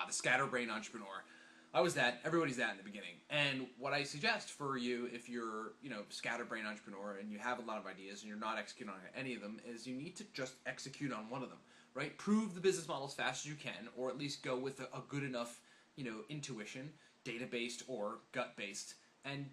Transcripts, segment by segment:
the scatterbrain entrepreneur. I was that. Everybody's that in the beginning. And what I suggest for you, if you're, scatterbrain entrepreneur and you have a lot of ideas and you're not executing on any of them, is you need to just execute on one of them, right? Prove the business model as fast as you can, or at least go with a good enough, intuition, data-based or gut-based, and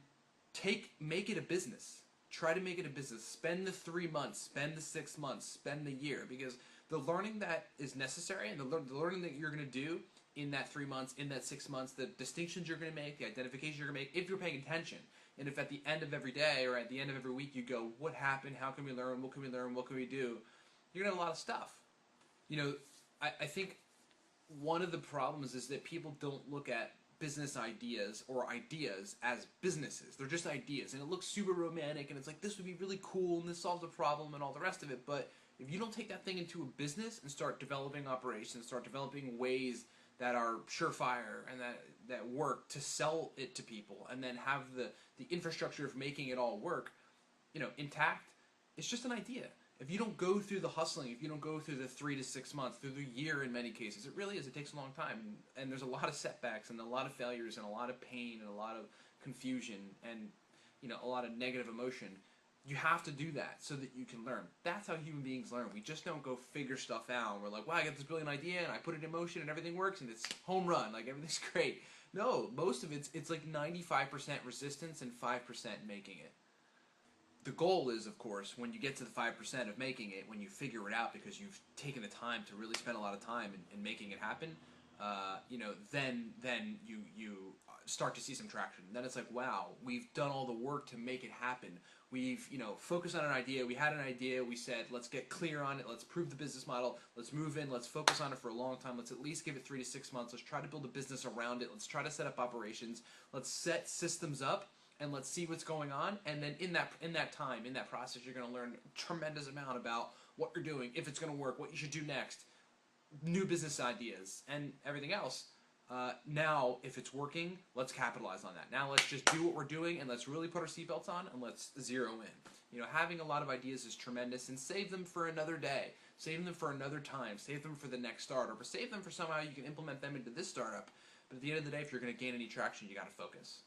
make it a business. Try to make it a business. Spend the 3 months, spend the 6 months, spend the year, because the learning that is necessary and the learning that you're going to do in that 3 months, in that 6 months, the distinctions you're going to make, the identifications you're going to make, if you're paying attention. And if at the end of every day or at the end of every week you go, what happened, how can we learn, what can we learn, what can we do, you're going to have a lot of stuff. I think one of the problems is that people don't look at business ideas or ideas as businesses. They're just ideas, and it looks super romantic, and it's like, this would be really cool, and this solves a problem, and all the rest of it. But if you don't take that thing into a business and start developing operations, start developing ways that are surefire and that work to sell it to people, and then have the infrastructure of making it all work, intact, it's just an idea. If you don't go through the hustling, if you don't go through the 3 to 6 months, through the year in many cases, it really is. It takes a long time, and there's a lot of setbacks and a lot of failures and a lot of pain and a lot of confusion and a lot of negative emotion. You have to do that so that you can learn. That's how human beings learn. We just don't go figure stuff out. We're like, wow, I got this brilliant idea and I put it in motion and everything works and it's home run, like everything's great. No, most of it's like 95% resistance and 5% making it. The goal is, of course, when you get to the 5% of making it, when you figure it out because you've taken the time to really spend a lot of time in making it happen, then you start to see some traction. Then it's like, wow, we've done all the work to make it happen. We've focused on an idea. We had an idea. We said, let's get clear on it. Let's prove the business model. Let's move in. Let's focus on it for a long time. Let's at least give it 3 to 6 months. Let's try to build a business around it. Let's try to set up operations. Let's set systems up. And let's see what's going on, and then in that time, in that process, you're going to learn a tremendous amount about what you're doing, if it's going to work, what you should do next, new business ideas, and everything else. Now, if it's working, let's capitalize on that. Now let's just do what we're doing, and let's really put our seatbelts on, and let's zero in. Having a lot of ideas is tremendous, and save them for another day. Save them for another time. Save them for the next startup, or save them for somehow you can implement them into this startup. But at the end of the day, if you're going to gain any traction, you got to focus.